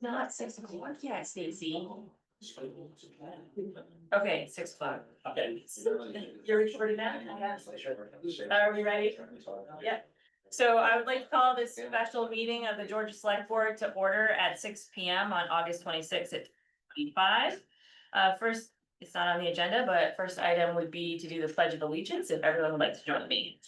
Not 6 o'clock yet, Stacy. Okay, 6 o'clock. Okay. You're recording that? Are we ready? Yeah. So I would like to call this special meeting of the Georgia Select Board to order at 6 p.m. on August 26th at 25. First, it's not on the agenda, but first item would be to do the Pledge of Allegiance, if everyone would like to join me.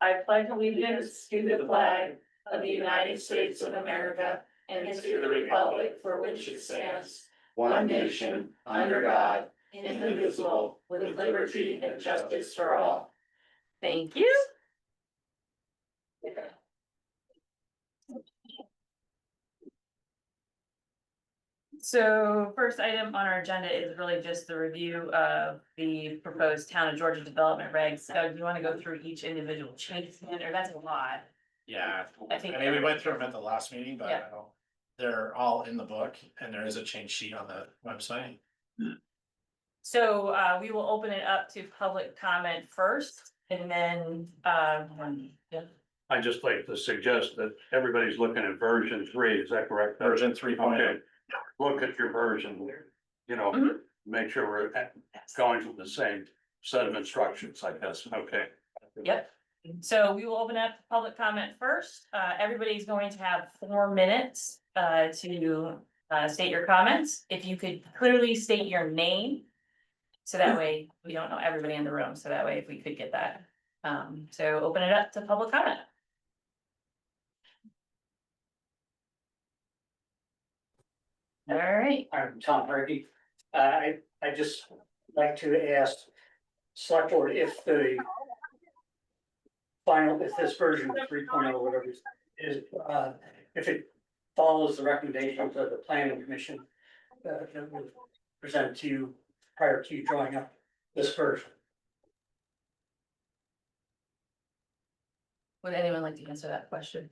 I pledge allegiance to the flag of the United States of America and to the republic for which it stands, one nation, under God, indivisible, with liberty and justice for all. Thank you. So first item on our agenda is really just the review of the proposed town of Georgia development regs. Doug, do you want to go through each individual change, or that's a lot? Yeah, I think. I mean, we went through them at the last meeting, but Yeah. they're all in the book and there is a change sheet on the website. So we will open it up to public comment first and then yeah. I'd just like to suggest that everybody's looking at version 3, is that correct? Version 3.0. Okay, look at your version, you know, Mhm. make sure we're going from the same set of instructions, I guess, okay. Yep. So we will open up public comment first. Everybody's going to have 4 minutes to state your comments. If you could clearly state your name. So that way we don't know everybody in the room. So that way if we could get that. So open it up to public comment. All right. I'm Tom Hardy. I just like to ask select board if the final, if this version 3.0 or whatever is, if it follows the recommendations of the planning commission that was presented to you prior to you drawing up this version. Would anyone like to answer that question?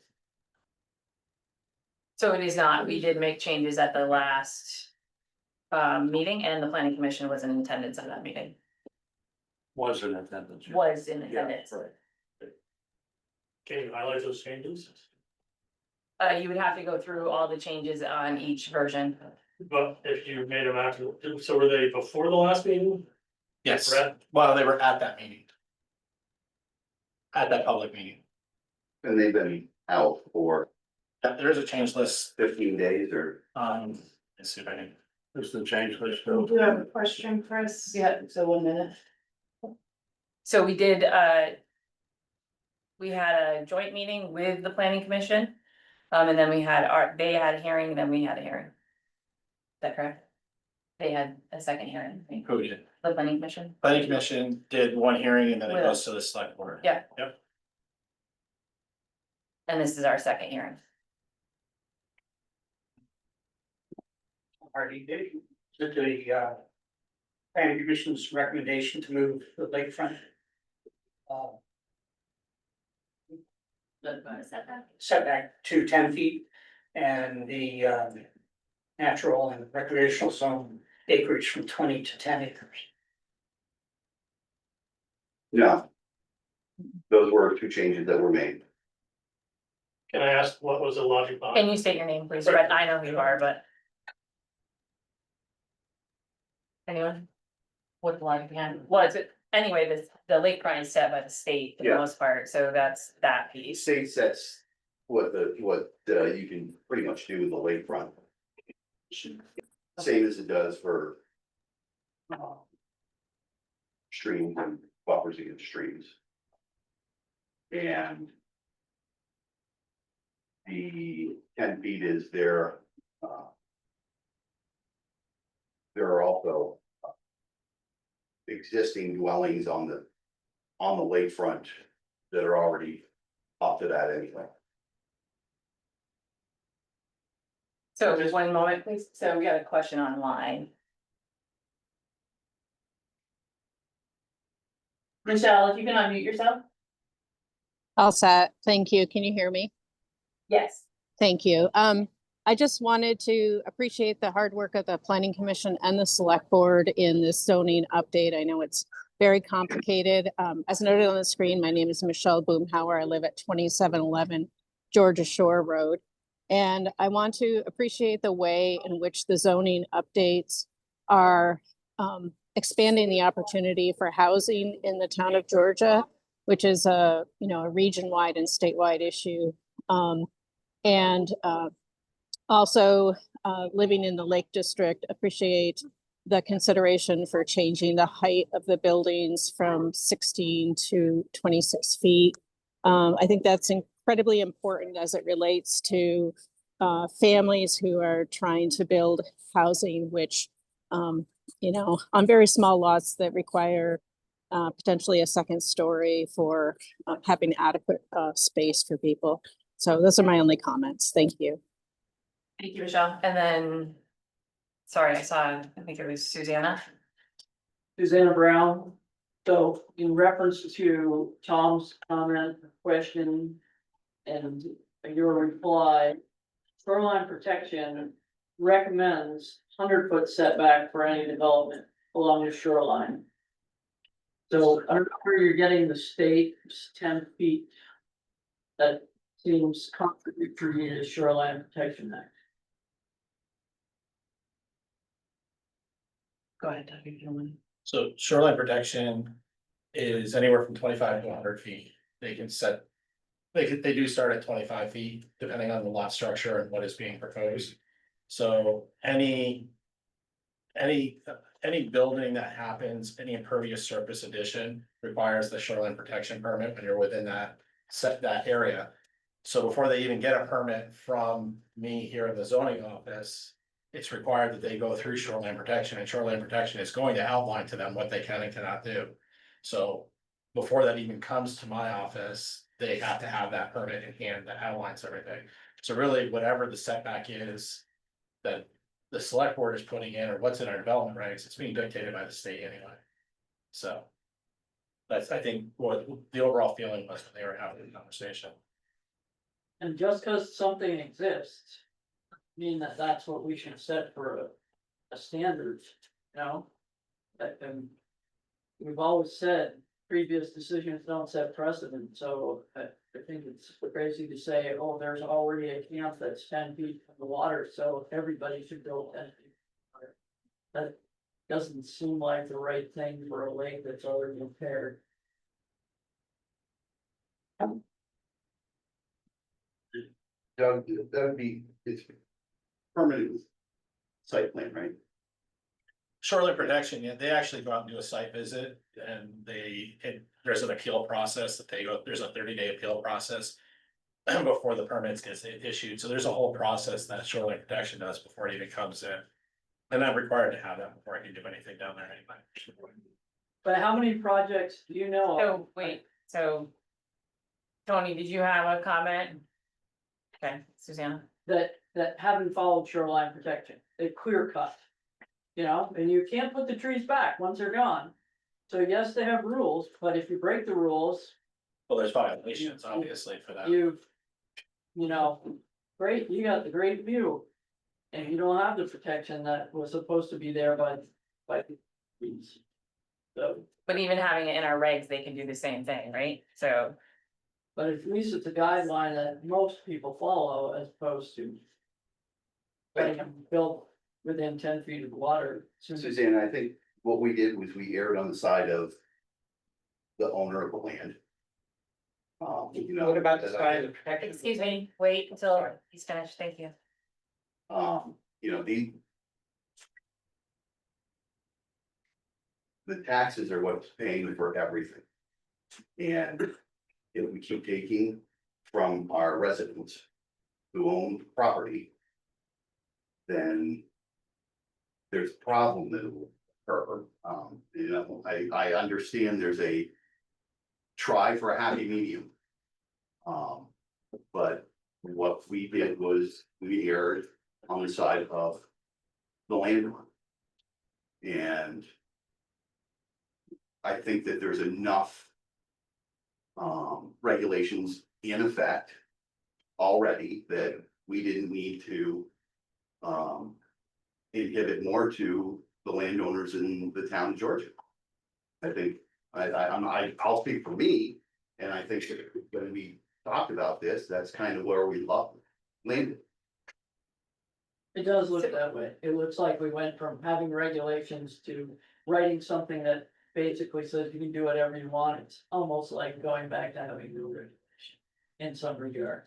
So it is not, we did make changes at the last meeting and the planning commission was in attendance at that meeting, Was in attendance. was in Yeah, attendance. right. Can you highlight those changes? You would have to go through all the changes on each version. But if you made them after, so were they before the last meeting? Yes, Brett? well, they were at that meeting. At that public meeting. And they've been out for There is a change list, 15 days or let's see if I can. There's the change list. Do you have a question, Chris? Yeah, so 1 minute. So we did, we had a joint meeting with the planning commission. And then we had they had a hearing, then we had a hearing. Is that correct? They had a second hearing, I think. Who did? The planning commission. Planning commission did one hearing and then it goes to the select board. Yeah. Yep. And this is our second hearing. Hardy, did the planning commission's recommendation to move the lakefront setback to 10 feet and the natural and recreational zone acreage from 20 to 10 acres. no. Those were two changes that were made. Can I ask what was the logic Can behind? you state your name, please? Brett, I know who you are, but. Anyone? What the logic behind, was it, anyway, the lakefront is set by the state for the Yeah. most part, so that's that The piece. state sets what you can pretty much do with the lakefront. Same as it does for streams and buffers against streams. And the 10 feet is there. There are also existing dwellings on the lakefront that are already up to that anyway. So just 1 moment, please. So we got a question online. Michelle, if you can unmute yourself? All set. Thank you. Can you hear me? Yes. Thank you. I just wanted to appreciate the hard work of the Planning Commission and the Select Board in this zoning update. I know it's very complicated. As noted on the screen, my name is Michelle Boomhauer. I live at 2711 Georgia Shore Road. And I want to appreciate the way in which the zoning updates are expanding the opportunity for housing in the town of Georgia, which is a, you know, a region-wide and statewide issue. And also living in the Lake District, appreciate the consideration for changing the height of the buildings from 16 to 26 feet. I think that's incredibly important as it relates to families who are trying to build housing, which, you know, on very small lots that require potentially a second story for having adequate space for people. So those are my only comments. Thank you. Thank you, Michelle. And then, sorry, I think it was Susanna. Susanna Brown. So in reference to Tom's comment, question, and your reply, shoreline protection recommends 100-foot setback for any development along the shoreline. So I don't know where you're getting the state's 10 feet. That seems contradictory to the Shoreline Protection Act. Go ahead, Doug, if you want. So shoreline protection is anywhere from 25 to 100 feet. They can set. They do start at 25 feet, depending on the lot structure and what is being proposed. So any building that happens, any impervious surface addition requires the shoreline protection permit when you're within that area. So before they even get a permit from me here in the zoning office, it's required that they go through shoreline protection, and shoreline protection is going to outline to them what they can and cannot do. So before that even comes to my office, they have to have that permit in hand that outlines everything. So really, whatever the setback is that the select board is putting in, or what's in our development regs, it's being dictated by the state anyway. So that's, I think, what the overall feeling was when they were having the conversation. And just because something exists, mean that that's what we should set for a standard, you know? And we've always said previous decisions don't set precedent, so I think it's crazy to say, oh, there's already a camp that's 10 feet from the water, so everybody should go 10 feet. That doesn't seem like the right thing for a lake that's already impaired. Doug, that would be, it's permanent site plan, right? Shoreline protection, yeah, they actually go out and do a site visit, and there's an appeal process that they go, there's a 30-day appeal process before the permits gets issued. So there's a whole process that shoreline protection does before it even comes in. And I'm required to have that before I can do anything down there anyway. But how many projects do you know of So, wait, so. Tony, did you have a comment? Okay, Susanna. that haven't followed shoreline protection? They clear cut. You know, and you can't put the trees back once they're gone. So yes, they have rules, but if you break the rules, Well, there's violations, obviously, for that. you know, great, you got the great view. And you don't have the protection that was supposed to be there by the trees. So, But even having it in our regs, they can do the same thing, right? So, but at least it's a guideline that most people follow as opposed to letting them build within 10 feet of the water. Suzanne, I think what we did was we erred on the side of the owner of the land. You know. What about the side of protection? excuse me, wait until he's finished, thank you. You know, the taxes are what's paying for everything. And if we keep taking from our residents who own property, then there's a problem that will occur. You know, I understand there's a try for a happy medium. But what we did was we erred on the side of the landlord. And I think that there's enough regulations in effect already that we didn't need to inhibit more to the landowners in the town of Georgia. I think I'll speak for me, and I think if we're gonna be talked about this, that's kind of where we landed. It does look that way. It looks like we went from having regulations to writing something that basically says you can do whatever you want. It's almost like going back to having no regulation in some regard.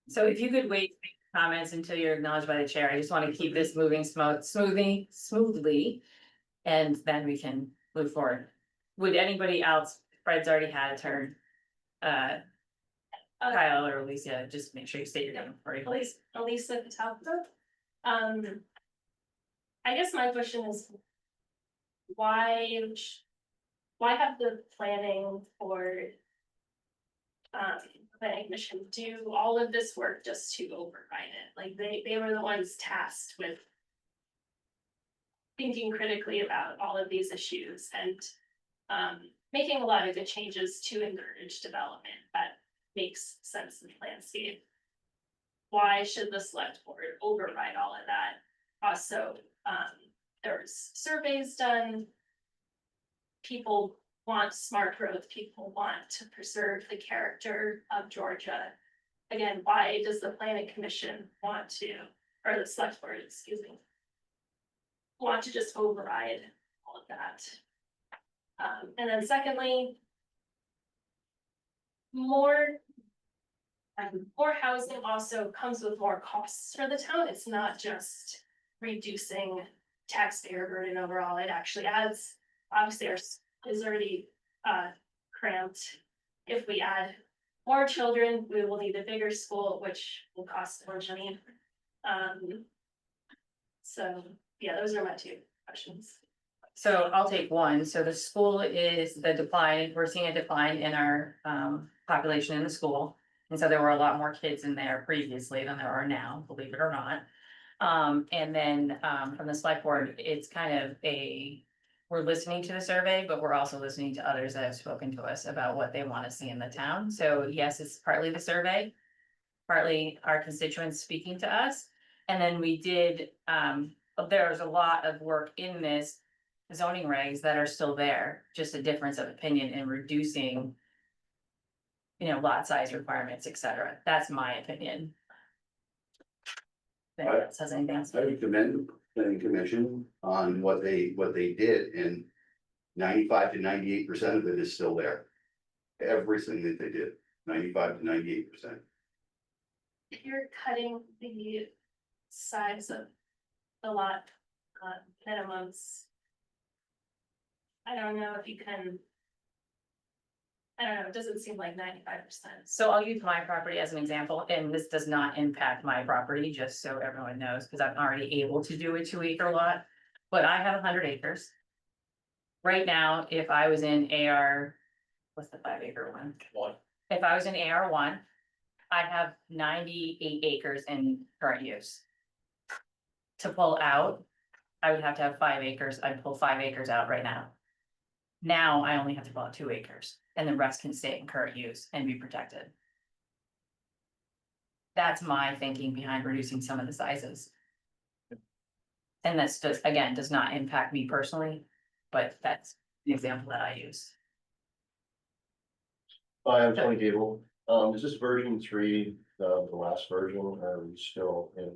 So if you could wait to make comments until you're acknowledged by the chair, I just want to keep this moving smoothly. And then we can move forward. Would anybody else, Fred's already had a turn. Kyle or Alicia, just make sure you state your name for you, please. Elisa Patalka. I guess my question is. Why have the planning board? Planning commission do all of this work just to override it, like they were the ones tasked with. Thinking critically about all of these issues and making a lot of good changes to encourage development that makes sense in the landscape. Why should the select board override all of that? Also, there's surveys done. People want smart growth, people want to preserve the character of Georgia. Again, why does the planning commission want to, or the select board, excuse me, want to just override all of that? And then secondly, more housing also comes with more costs for the town. It's not just reducing taxpayer burden overall. It actually adds, obviously ours is already cramped. If we add more children, we will need a bigger school, which will cost more money. So yeah, those are my two questions. So I'll take one. So the school is the decline, we're seeing a decline in our population in the school. And so there were a lot more kids in there previously than there are now, believe it or not. And then from the select board, it's kind of we're listening to the survey, but we're also listening to others that have spoken to us about what they want to see in the town. So yes, it's partly the survey, partly our constituents speaking to us. And then we did, there's a lot of work in this zoning regs that are still there, just a difference of opinion in reducing, lot size requirements, et cetera. That's my opinion. If anyone else has anything else? I would commend the planning commission on what they did, and 95 to 98% of it is still there. Everything that they did, 95 to 98%. If you're cutting the size of the lot minimums, I don't know if you can. I don't know, it doesn't seem like 95%. So I'll use my property as an example, and this does not impact my property, just so everyone knows, because I'm already able to do a 2-acre lot. But I have 100 acres. Right now, if I was in AR, what's the 5-acre one? If I was in AR1, I'd have 98 acres in current use. To pull out, I would have to have 5 acres. I'd pull 5 acres out right now. Now I only have to pull out 2 acres, and the rest can stay in current use and be protected. That's my thinking behind reducing some of the sizes. And that's just, again, does not impact me personally, but that's the example that I use. Hi, I'm Tony Gable. Is this version 3, the last version, or are we still in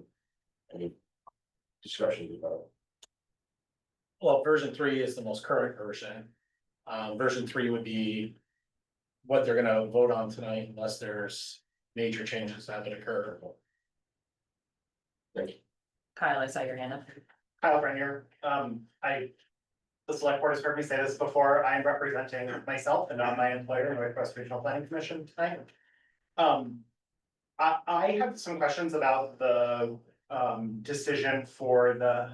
any discussions about it? Well, version 3 is the most current version. Version 3 would be what they're gonna vote on tonight unless there's major changes that would occur. Thank you. Kyle, I saw your hand up. Kyle Brenner, the select board has heard me say this before, I'm representing myself and not my employer, Northwest Regional Planning Commission tonight. I have some questions about the decision for the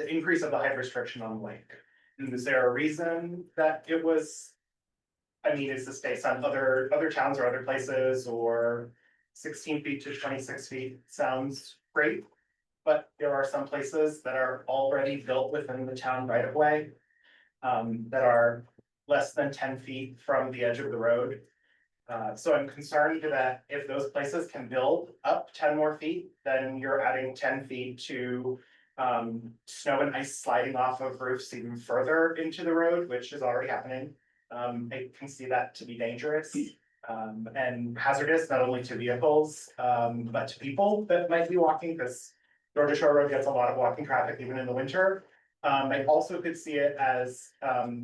increase of the height restriction on the lake. And is there a reason that it was? I mean, is this based on other towns or other places, or 16 feet to 26 feet sounds great? But there are some places that are already built within the town right of way. That are less than 10 feet from the edge of the road. So I'm concerned that if those places can build up 10 more feet, then you're adding 10 feet to snow and ice sliding off of roofs even further into the road, which is already happening. I can see that to be dangerous and hazardous, not only to vehicles, but to people that might be walking, because Georgia Shore Road gets a lot of walking traffic even in the winter. I also could see it as,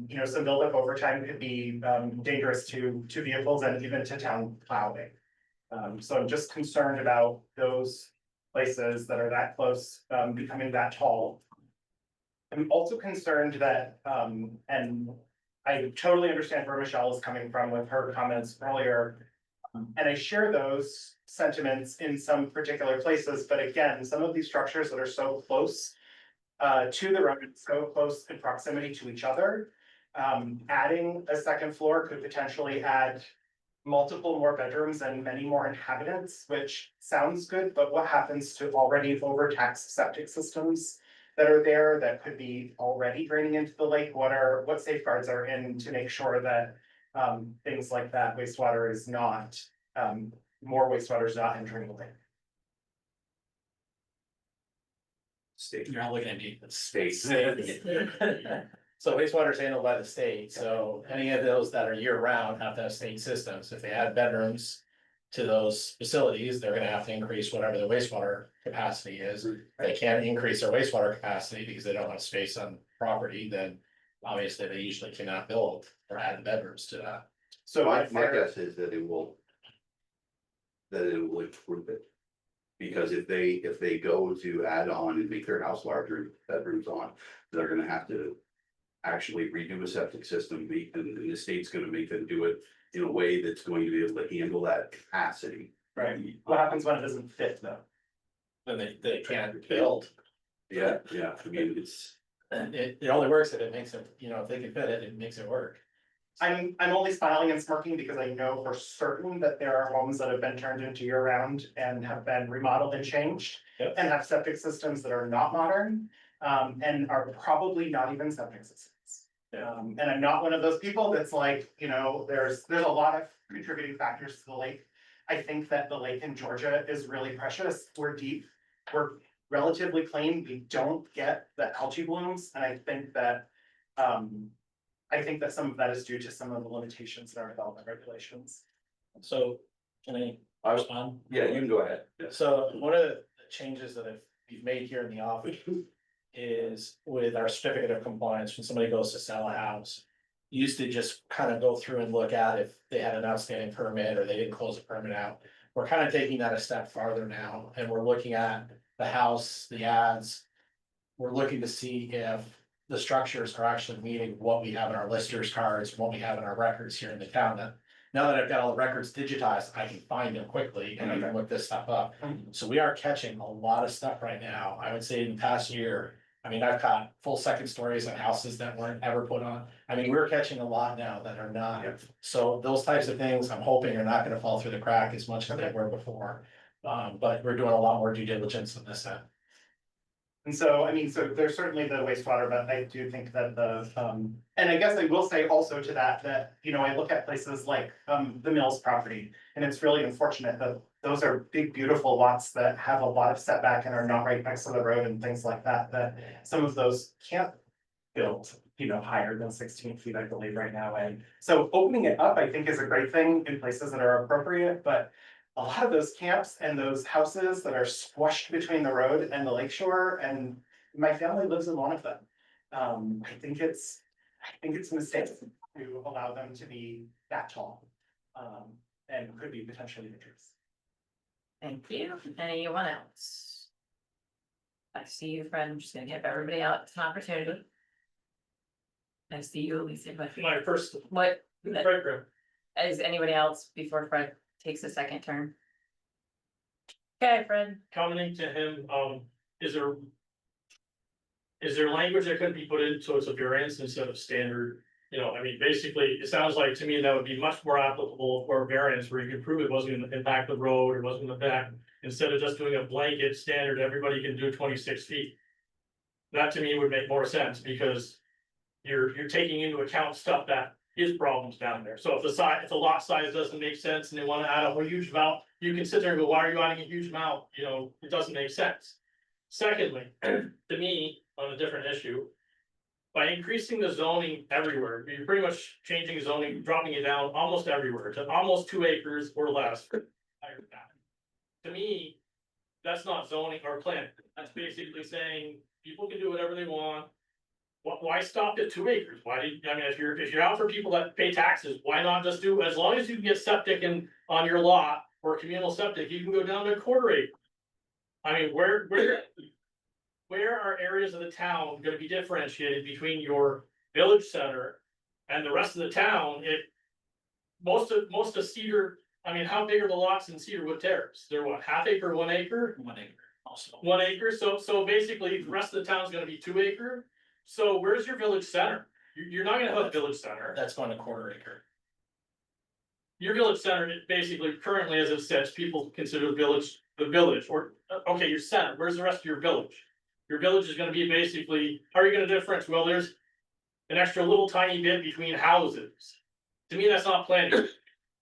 you know, some buildup over time could be, dangerous to vehicles and even to town plowing. So I'm just concerned about those places that are that close, becoming that tall. I'm also concerned that, and I totally understand where Michelle is coming from with her comments earlier. And I share those sentiments in some particular places, but again, some of these structures that are so close to the road, so close in proximity to each other. Adding a second floor could potentially add multiple more bedrooms and many more inhabitants, which sounds good, but what happens to already overtaxed septic systems that are there that could be already draining into the lake? What safeguards are in to make sure that things like that wastewater is not, more wastewater is not entering the lake? State. You're not looking at me. State. So wastewater is handled by the state, so any of those that are year round have to have state systems. If they add bedrooms to those facilities, they're gonna have to increase whatever the wastewater capacity is. If they can't increase their wastewater capacity because they don't have space on property, then obviously they usually cannot build or add the bedrooms to that. So My guess is that it will. That it will improve it. Because if they go to add on and make their house larger, bedrooms on, they're gonna have to. Actually redo a septic system, and the state's gonna make them do it in a way that's going to be able to handle that capacity. Right, what happens when it doesn't fit though? Then they can't build. Yeah, I mean, it's. It only works if it makes it, you know, if they can fit it, it makes it work. I'm only smiling and smirking because I know for certain that there are homes that have been turned into year round and have been remodeled and changed. Yep. And have septic systems that are not modern, and are probably not even septic systems. And I'm not one of those people that's like, you know, there's a lot of contributing factors to the lake. I think that the lake in Georgia is really precious, we're deep, we're relatively clean, we don't get the algae blooms, and I think that. Some of that is due to some of the limitations in our development regulations. So can I respond? Yeah, you can go ahead. So one of the changes that we've made here in the office is with our certificate of compliance, when somebody goes to sell a house. Used to just kind of go through and look at if they had an outstanding permit or they didn't close a permit out. We're kind of taking that a step farther now, and we're looking at the house, the ads. We're looking to see if the structures are actually meeting what we have in our listers cards, what we have in our records here in the town. Now that I've got all the records digitized, I can find them quickly and I can look this stuff up. So we are catching a lot of stuff right now. I would say in the past year, I mean, I've got full second stories on houses that weren't ever put on. I mean, we're catching a lot now that are not. So those types of things, I'm hoping are not gonna fall through the crack as much as they were before. But we're doing a lot more due diligence on this end. And so, I mean, so there's certainly the wastewater, but I do think that and I guess I will say also to that, you know, I look at places like, the Mills property. And it's really unfortunate that those are big, beautiful lots that have a lot of setback and are not right next to the road and things like that, that some of those can't build, you know, higher than 16 feet, I believe, right now. And so opening it up, I think, is a great thing in places that are appropriate, but a lot of those camps and those houses that are squashed between the road and the lakeshore, and my family lives in one of them. I think it's a mistake to allow them to be that tall. And could be potentially dangerous. Thank you. Anyone else? I see you, Fred. I'm just gonna give everybody else an opportunity. I see you, Alicia, but My first, what, Fred, is anybody else before Fred takes a second turn? Okay, Fred. commenting to him, is there language that could be put in so it's a variance instead of standard? You know, I mean, basically, it sounds like to me that would be much more applicable for a variance where you can prove it wasn't gonna impact the road, it wasn't gonna impact, instead of just doing a blanket standard, everybody can do 26 feet. That to me would make more sense because you're taking into account stuff that is problems down there. So if the lot size doesn't make sense and they wanna add a whole huge amount, you can sit there and go, why are you adding a huge amount? You know, it doesn't make sense. Secondly, to me, on a different issue, by increasing the zoning everywhere, you're pretty much changing zoning, dropping it down almost everywhere to almost 2 acres or less. To me, that's not zoning or planning. That's basically saying people can do whatever they want. Why stop at 2 acres? Why do you, I mean, if you're out for people that pay taxes, why not just do, as long as you can get septic in on your lot or communal septic, you can go down to 1/4 acre. I mean, where are areas of the town gonna be differentiated between your village center and the rest of the town? If most of Cedar, I mean, how big are the lots in Cedarwood Terrace? They're what, 1/2 acre, 1 acre? 1 acre also. 1 acre, so basically the rest of the town's gonna be 2 acre. So where's your village center? You're not gonna have a village center. That's going to 1/4 acre. Your village center, it basically currently, as it says, people consider the village, or, okay, your center, where's the rest of your village? Your village is gonna be basically, how are you gonna difference? Well, there's an extra little tiny bit between houses. To me, that's not planning.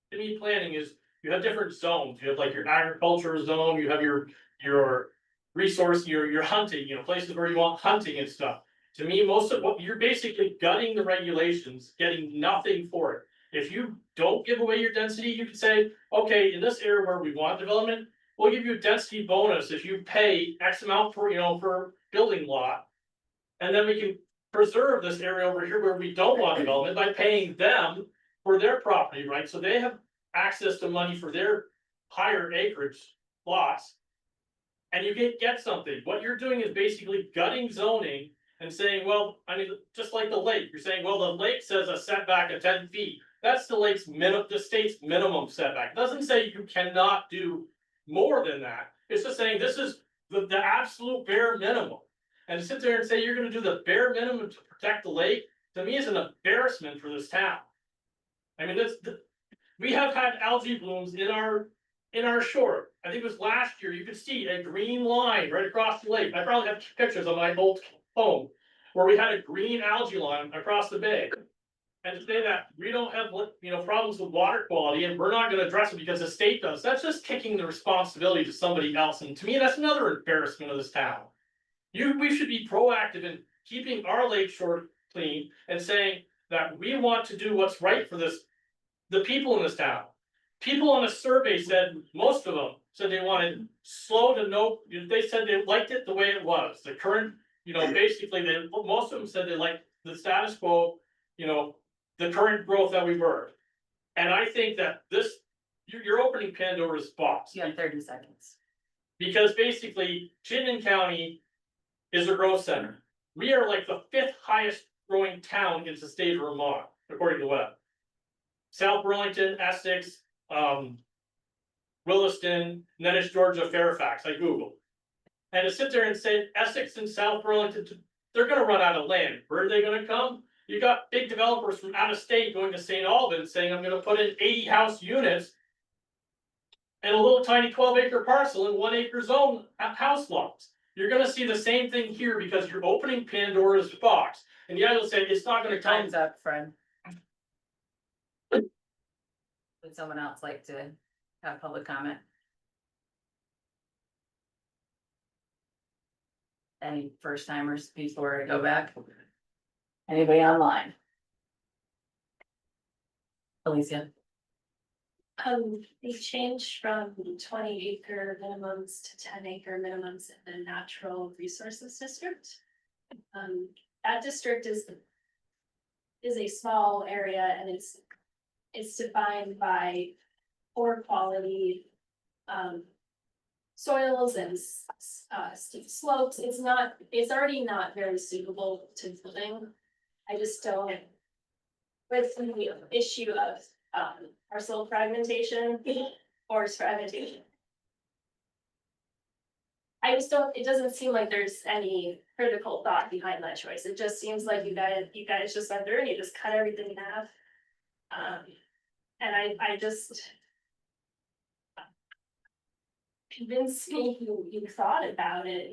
To me, planning is, you have different zones. You have like your agriculture zone, you have your resource, your hunting, places where you want hunting and stuff. To me, most of what, you're basically gutting the regulations, getting nothing for it. If you don't give away your density, you can say, okay, in this area where we want development, we'll give you a density bonus if you pay X amount for building lot. And then we can preserve this area over here where we don't want development by paying them for their property, right? So they have access to money for their higher acreage lots. And you get something. What you're doing is basically gutting zoning and saying, well, I mean, just like the lake, you're saying, well, the lake says a setback of 10 feet. That's the state's minimum setback. It doesn't say you cannot do more than that. It's just saying this is the absolute bare minimum. And to sit there and say you're gonna do the bare minimum to protect the lake, to me is an embarrassment for this town. I mean, we have had algae blooms in our shore. I think it was last year, you could see a green line right across the lake. I probably have pictures on my old home where we had a green algae line across the bay. And to say that we don't have, problems with water quality and we're not gonna address it because the state does, that's just kicking the responsibility to somebody else. And to me, that's another embarrassment of this town. We should be proactive in keeping our lake shore clean and saying that we want to do what's right for the people in this town. People on a survey said, most of them said they wanted slow to no, they said they liked it the way it was. The current, basically, most of them said they liked the status quo, the current growth that we were. And I think that you're opening Pandora's box. You have 30 seconds. Because basically, Chittenden County is a growth center. We are like the 5th highest growing town in the state of Vermont, according to Webb. South Burlington, Essex, Williston, and then it's Georgia, Fairfax, I Googled. And to sit there and say Essex and South Burlington, they're gonna run out of land. Where are they gonna come? You got big developers from out of state going to St. Albans saying, I'm gonna put in 80 house units and a little tiny 12-acre parcel in 1 acre zone house lots. You're gonna see the same thing here because you're opening Pandora's box. And the other say it's not gonna come. Time's up, Fred. Would someone else like to have public comment? Any first timers before I go back? Anybody online? Alicia? They changed from 20-acre minimums to 10-acre minimums in the natural resources district. That district is a small area and it's defined by poor quality soils and steep slopes. It's already not very suitable to building. I just don't, with the issue of parcel fragmentation or fragmentation. I just don't, it doesn't seem like there's any critical thought behind that choice. It just seems like you guys just went through and you just cut everything in half. And I just convinced me you thought about it,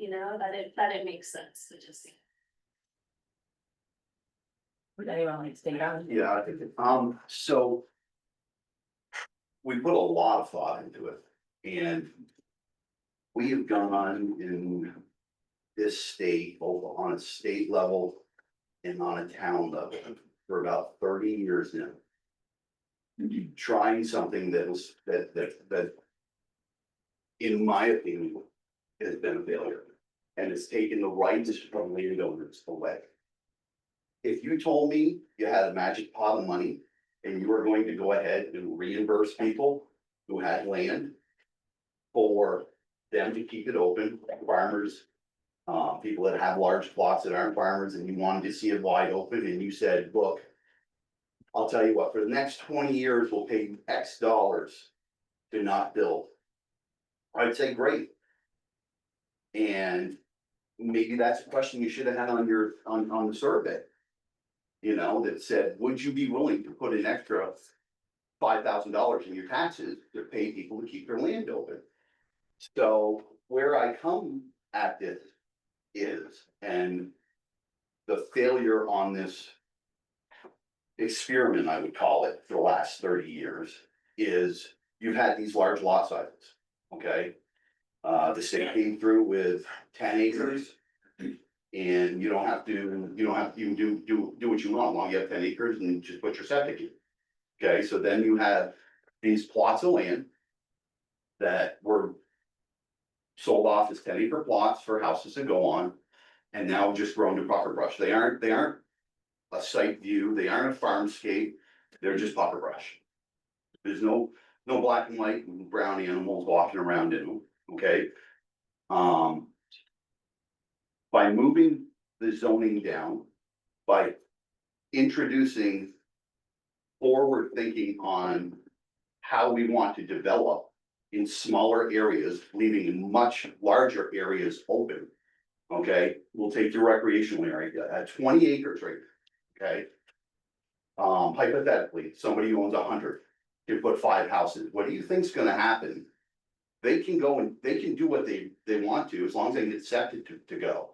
that it makes sense. It just. Would anyone like to take it on? Yeah, I think, so. We put a lot of thought into it and. We have gone in this state, both on a state level and on a town level, for about 30 years now. Trying something that in my opinion, has been a failure. And it's taken the rights from landowners away. If you told me you had a magic pot of money and you were going to go ahead and reimburse people who had land for them to keep it open, farmers, people that have large plots that aren't farmers, and you wanted to see it wide open, and you said, look, I'll tell you what, for the next 20 years, we'll pay you X dollars to not build. I'd say great. And maybe that's a question you should have had on your, on the survey. You know, that said, would you be willing to put an extra $5,000 in your taxes to pay people to keep their land open? So where I come at this is, and the failure on this experiment, I would call it, for the last 30 years, is you've had these large lot sizes, okay? The state came through with 10 acres. And you don't have to even do what you want, long you have 10 acres and just put your septic in. Okay, so then you have these plots of land that were sold off as 10-acre plots for houses to go on, and now just grown to buffer brush. They aren't a site view, they aren't a farmscape, they're just buffer brush. There's no black and white and brown animals walking around in them, okay? By moving the zoning down, by introducing forward thinking on how we want to develop in smaller areas, leaving much larger areas open. Okay, we'll take your recreational area at 20 acres, right? Okay. Hypothetically, somebody who owns 100 can put 5 houses. What do you think's gonna happen? They can go and they can do what they want to, as long as they get accepted to go.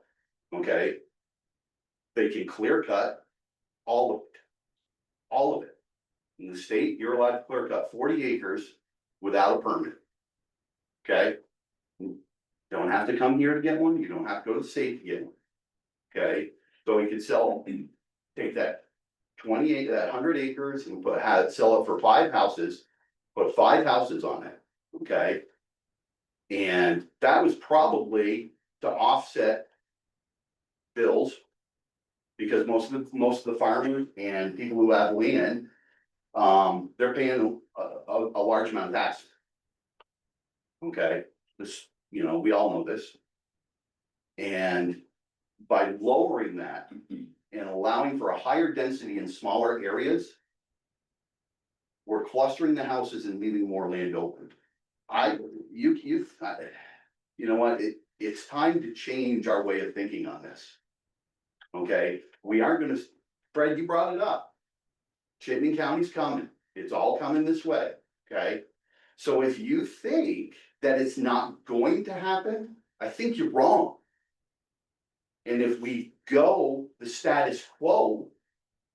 Okay. They can clear cut all of it. In the state, you're allowed to clear cut 40 acres without a permit. Okay. Don't have to come here to get one. You don't have to go to the state to get one. Okay. So you could take that 100 acres and sell it for 5 houses, put 5 houses on it. Okay. And that was probably to offset bills, because most of the farmers and people who have land, they're paying a large amount of taxes. Okay, this, we all know this. And by lowering that and allowing for a higher density in smaller areas, we're clustering the houses and leaving more land open. You know what, it's time to change our way of thinking on this. Okay, we aren't gonna, Fred, you brought it up. Chittenden County's coming, it's all coming this way, okay? So if you think that it's not going to happen, I think you're wrong. And if we go the status quo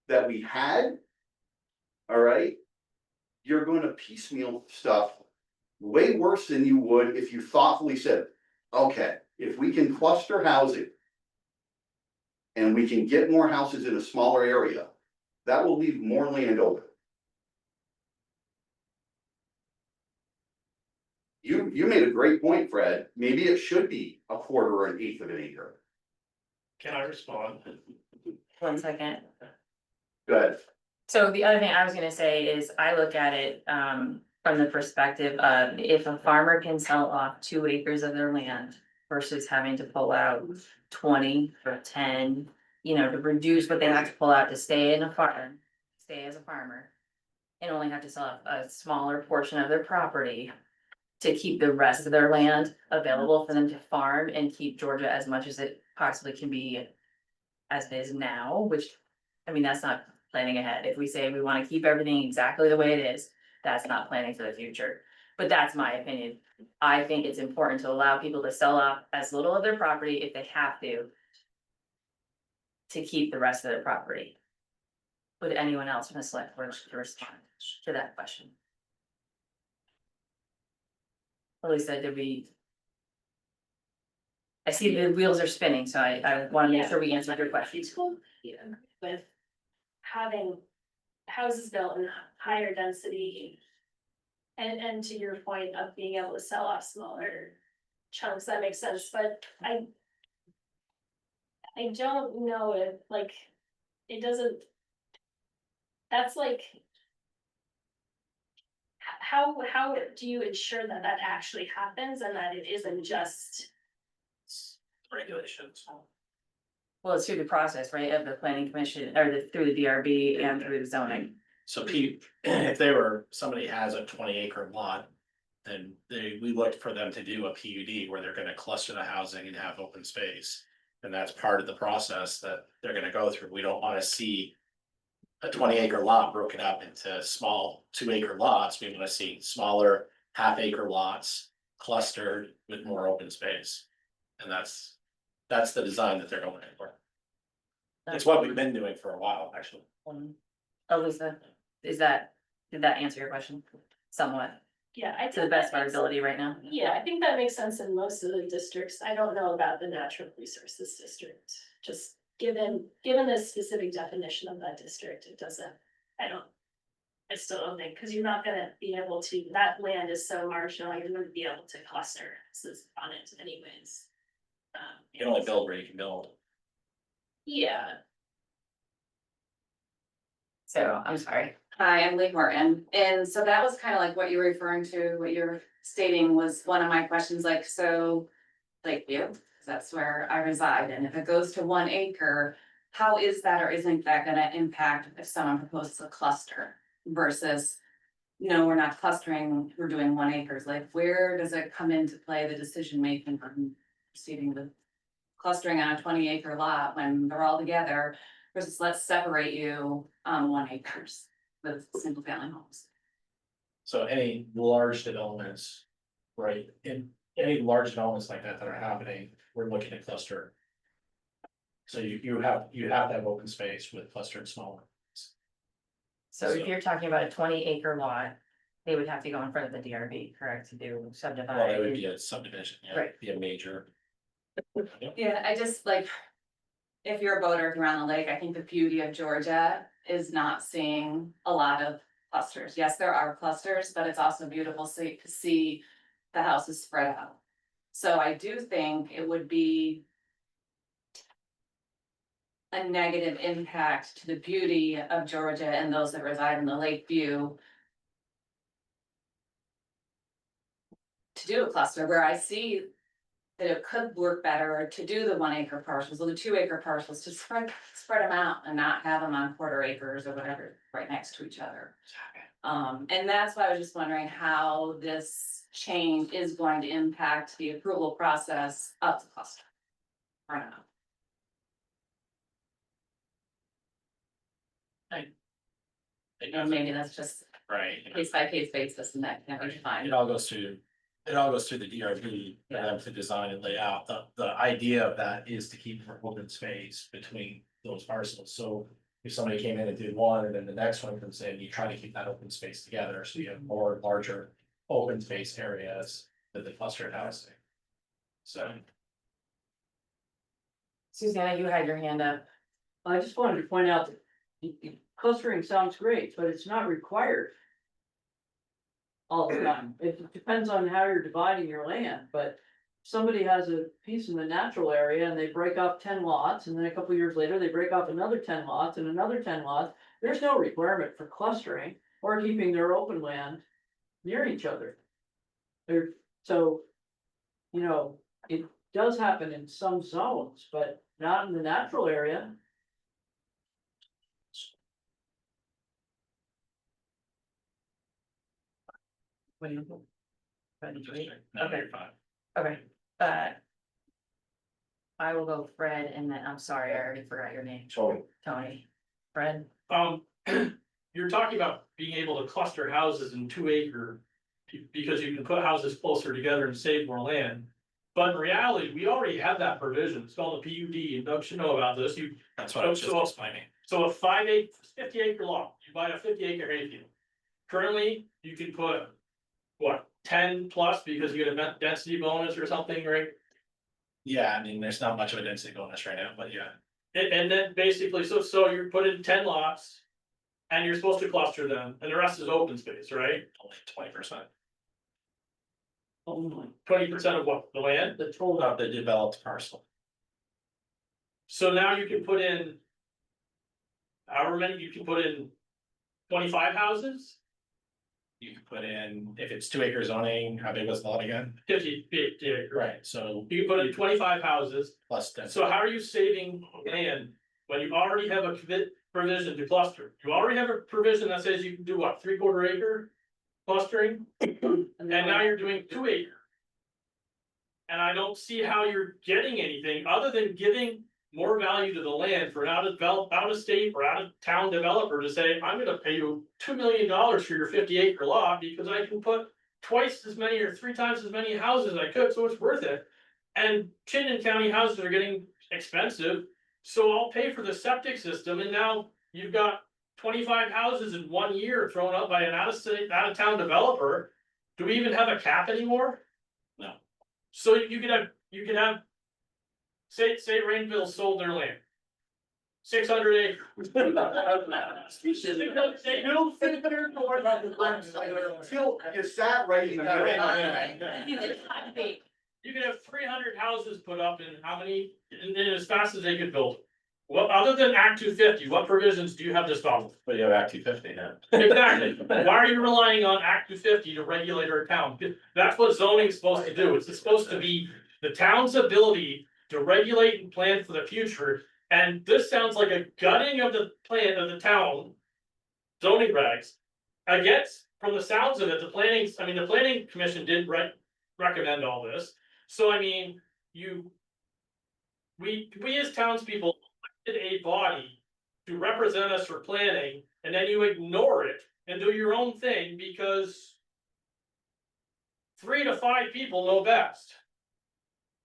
that we had, all right, you're gonna piecemeal stuff way worse than you would if you thoughtfully said, okay, if we can cluster housing and we can get more houses in a smaller area, that will leave more land open. You made a great point, Fred. Maybe it should be a quarter or an eighth of an acre. Can I respond? 1 second. Go ahead. So the other thing I was gonna say is I look at it from the perspective of if a farmer can sell off 2 acres of their land versus having to pull out 20 or 10, to reduce what they have to pull out to stay in a farm, stay as a farmer. And only have to sell a smaller portion of their property to keep the rest of their land available for them to farm and keep Georgia as much as it possibly can be as it is now, which, that's not planning ahead. If we say we wanna keep everything exactly the way it is, that's not planning for the future. But that's my opinion. I think it's important to allow people to sell off as little of their property if they have to keep the rest of their property. Would anyone else from the select board to respond to that question? Lisa, I see the wheels are spinning, so I wanna make sure we answer your question. With having houses built in higher density. And to your point of being able to sell off smaller chunks, that makes sense, but I don't know if, like, it doesn't. That's like. How do you ensure that that actually happens and that it isn't just? Regulations. Well, it's through the process, right, of the planning commission, or through the DRB and through the zoning. So if they were, somebody has a 20-acre lot. Then we looked for them to do a PUD where they're gonna cluster the housing and have open space. And that's part of the process that they're gonna go through. We don't wanna see. A 20-acre lot broken up into small 2-acre lots. We wanna see smaller half-acre lots clustered with more open space. And that's the design that they're going for. It's what we've been doing for a while, actually. Oh, Lisa, did that answer your question? Somewhat, Yeah, I think. to the best of that our makes- ability right now. Yeah, I think that makes sense in most of the districts. I don't know about the natural resources district. Just given the specific definition of that district, it doesn't, I still don't think, because you're not gonna be able to, that land is so marginal, you're gonna be able to cluster on it anyways. You can only build where you can build. Yeah, So, I'm sorry. Hi, I'm Lee Horton, and so that was kind of like what you were referring to, what you're stating was one of my questions, like, so. Lakeview, 'cause that's where I reside, and if it goes to 1 acre, how is that or isn't that gonna impact if someone proposes a cluster? Versus, no, we're not clustering, we're doing 1 acres, like, where does it come into play, the decision making on proceeding with. Clustering on a 20-acre lot when they're all together, versus let's separate you on 1 acres with single family homes. So any large developments, right, in any large developments like that are happening, we're looking at cluster. So you have to have open space with clustered smaller. So if you're talking about a 20-acre lot, they would have to go in front of the DRB, correct, to do subdivide? Well, that would be a subdivision, yeah, Right. be a major. Yeah, I just like. If you're a boater, if you're on the lake, I think the beauty of Georgia is not seeing a lot of clusters. Yes, there are clusters, but it's also beautiful to see the houses spread out. So I do think it would be. A negative impact to the beauty of Georgia and those that reside in the Lakeview. To do a cluster where I see. That it could work better to do the 1 acre parcels or the 2 acre parcels to spread them out and not have them on quarter acres or whatever right next to each other. And that's why I was just wondering how this change is going to impact the approval process of the cluster. I don't know. Or maybe that's just Right. case by case basis and that can be fine. It all goes through the DRB for them to design and lay out. The idea of that is to keep open space between those parcels. So if somebody came in and did one and then the next one comes in, you try to keep that open space together, so you have more larger open space areas than the clustered housing. So. Susanna, you had your hand up. I just wanted to point out that clustering sounds great, but it's not required. All the time. It depends on how you're dividing your land, but somebody has a piece in the natural area and they break off 10 lots, and then a couple years later, they break off another 10 lots and another 10 lots. There's no requirement for clustering or keeping their open land near each other. So, it does happen in some zones, but not in the natural area. What do you think? Ready to read? No, Okay. you're fine. Okay, I will go Fred, and then, I'm sorry, I already forgot your name, Tony. Fred, You're talking about being able to cluster houses in 2 acre. Because you can put houses closer together and save more land. But in reality, we already have that provision, it's called a PUD, and Doug should know about this, That's what I was just So- explaining. so a 50 acre lot, you buy a 50 acre hayfield. Currently, you can put, what, 10 plus because you get a density bonus or something, right? Yeah, I mean, there's not much of a density bonus right now, but yeah. And then basically, so you're putting 10 lots. And you're supposed to cluster them, and the rest is open space, right? Only 20%. Oh my, 20% of what, the land? The total of the developed parcel. So now you can put in. However many, you can put in 25 houses, You can put in, if it's 2 acre zoning, how big was the lot again? 50 acres. Right, so You can put in 25 houses, plus density. so how are you saving land when you already have a provision to cluster? You already have a provision that says you can do what, 3/4 acre clustering, and now you're doing 2 acre. And I don't see how you're getting anything other than giving more value to the land for an out of state or out of town developer to say, I'm gonna pay you $2 million for your 50 acre lot because I can put twice as many or 3 times as many houses I could, so it's worth it. And Chittenden County houses are getting expensive, so I'll pay for the septic system, and now you've got 25 houses in 1 year thrown up by an out of town developer. Do we even have a cap anymore? No. So you could have. Say Rainville sold their land. 600 acres. They don't fit their door. Phil, you sat right in You could have 300 houses put up in how many, and then as fast as they could build. Well, other than Act 250, what provisions do you have to stop with? But you have Act 250 now. Exactly. Why are you relying on Act 250 to regulate our town? That's what zoning is supposed to do. It's supposed to be the town's ability to regulate and plan for the future. And this sounds like a gutting of the plan of the town zoning regs against, from the sounds of it, the planning commission did recommend all this. So I mean, we as townspeople elected a body to represent us for planning, and then you ignore it and do your own thing because 3 to 5 people know best.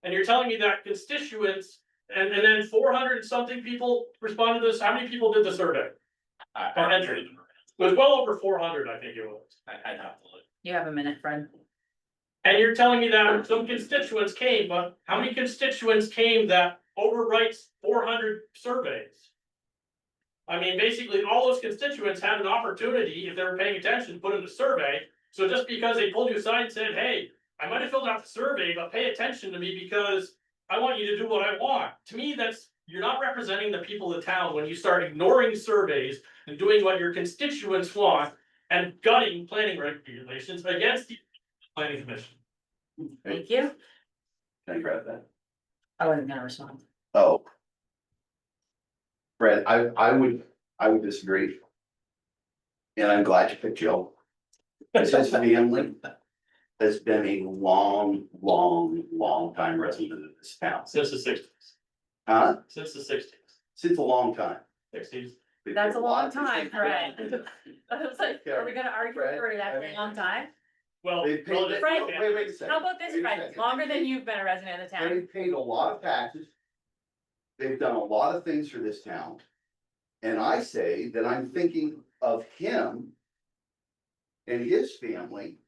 And you're telling me that constituents, and then 400 and something people responded to this, how many people did the survey? Or entered? It was well over 400, I think it was. I'd have to look. You have a minute, Fred. And you're telling me that some constituents came, but how many constituents came that overwrites 400 surveys? I mean, basically, all those constituents had an opportunity, if they were paying attention, to put in a survey. So just because they pulled you aside and said, hey, I might have filled out the survey, but pay attention to me because I want you to do what I want. To me, you're not representing the people of the town when you start ignoring surveys and doing what your constituents want and gutting planning regulations against the planning commission. Thank you. Can I grab that? I wasn't gonna respond. Oh. Fred, I would disagree. And I'm glad you picked Joe. This is family has been a long time resident of this town. Since the 60s. Huh? Since the 60s. Since a long time. 60s. That's a long time, Fred. I was like, are we gonna argue Fred, for that I mean- long time? Well, They paid, relative- Fred, wait a second. How about this, Wait a Fred? second. Longer than you've been a resident of the They town. paid a lot of taxes. They've done a lot of things for this town. And I say that I'm thinking of him and his family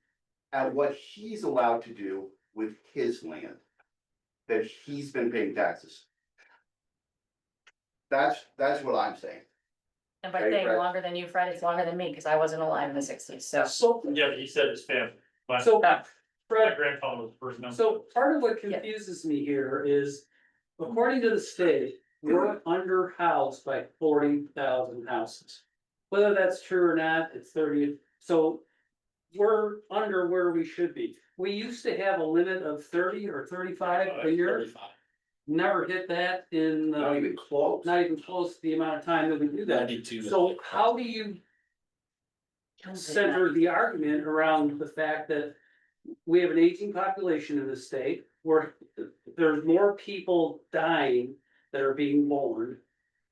and what he's allowed to do with his land that he's been paying taxes. That's what I'm saying. And by Hey, saying Fred. longer than you, Fred, it's longer than me, because I wasn't alive in the 60s, so. so, Yeah, but he said his family. But so, Fred, grandfather was the first member. so part of what confuses me here is, according to the state, we're under housed by 40,000 houses. Whether that's true or not, it's 30, so we're under where we should be. We used to have a limit of 30 or 35 a year, 35. never hit that in, Not even close. not even close to the amount of time that we do that. 92. So how do you center the argument around the fact that we have an aging population in the state, where there's more people dying that are being born?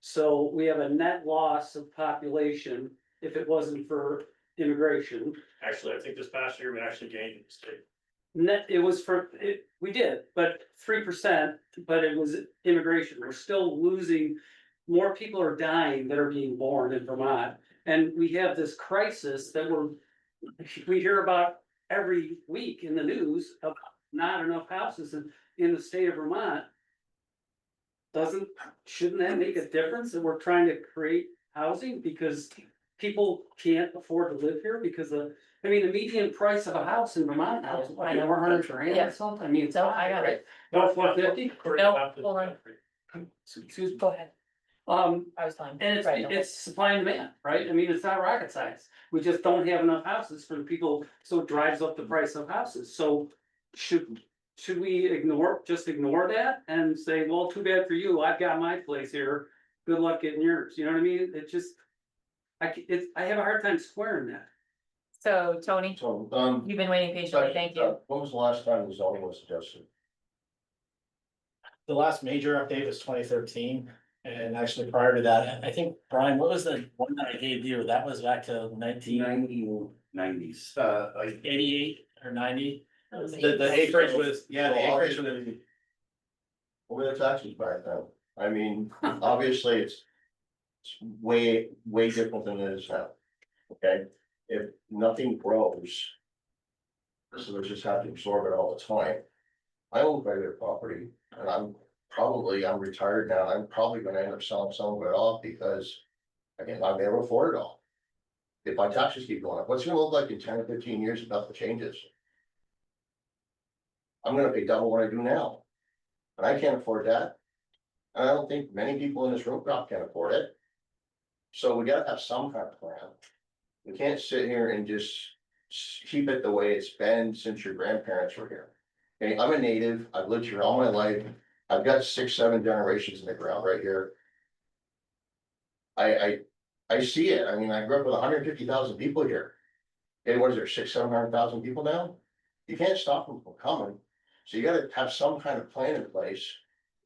So we have a net loss of population if it wasn't for immigration. Actually, I think this past year we actually gained in the state. Net, it was we did, but 3%, but it was immigration. We're still losing, more people are dying that are being born in Vermont. And we have this crisis that we hear about every week in the news of not enough houses in the state of Vermont. Shouldn't that make a difference that we're trying to create housing? Because people can't afford to live here because I mean, the median price of a house in Vermont now is like $400,000 Yeah. or something. I mean, it's So high, I got right? it. No, 450. No, hold on. Excuse me. Go ahead. I was fine. And it's, Right, don't- it's supply and demand, right? I mean, it's not rocket science. We just don't have enough houses for the people, so it drives up the price of houses. So should we just ignore that and say, well, too bad for you, I've got my place here, good luck getting yours, you know what I mean? It just, I have a hard time squaring that. So Tony, So, you've been waiting patiently, thank you. When was the last time the zoning was adjusted? The last major update was 2013, and actually prior to that, I think, Brian, what was the one that I gave you? That was back to 1990s. like 88 or 90. The acreage was, yeah, the acreage was. What were the taxes back then? I mean, obviously, it's way, way different than it is now. Okay, if nothing grows. So we just have to absorb it all the time. I own private property and I'm retired now. I'm probably gonna end up selling some of it off because. Again, I'll never afford it all. If my taxes keep going up, what's it gonna look like in 10 or 15 years if nothing changes? I'm gonna pay double what I do now. And I can't afford that. And I don't think many people in this room can afford it. So we gotta have some kind of plan. We can't sit here and just keep it the way it's been since your grandparents were here. Okay, I'm a native, I've lived here all my life, I've got 6, 7 generations in the ground right here. I see it, I mean, I grew up with 150,000 people here. Okay, what is there, 600,000-700,000 people now? You can't stop them from coming, so you gotta have some kind of plan in place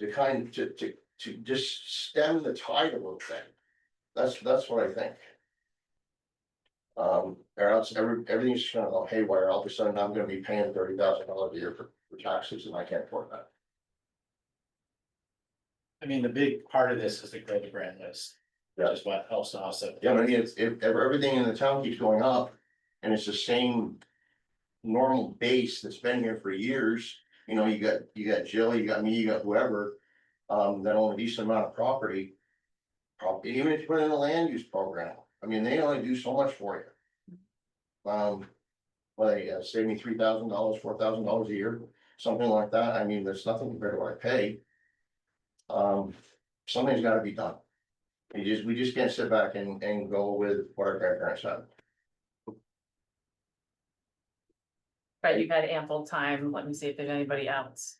to just stem the tide a little bit. That's what I think. Or else everything's just gonna go haywire, all of a sudden I'm gonna be paying $30,000 a year for taxes and I can't afford that. I mean, the big part of this is the grow the brand list. Which is what helps to offset. Yeah, but I mean, if everything in the town keeps going up and it's the same normal base that's been here for years, you know, you got Jill, you got me, you got whoever, that own a decent amount of property. Even if you put in a land use program, I mean, they only do so much for you. Well, they save me $3,000, $4,000 a year, something like that. I mean, there's nothing compared to what I pay. Something's gotta be done. We just can't sit back and go with what our grandparents had. Right, you've had ample time, let me see if there's anybody else.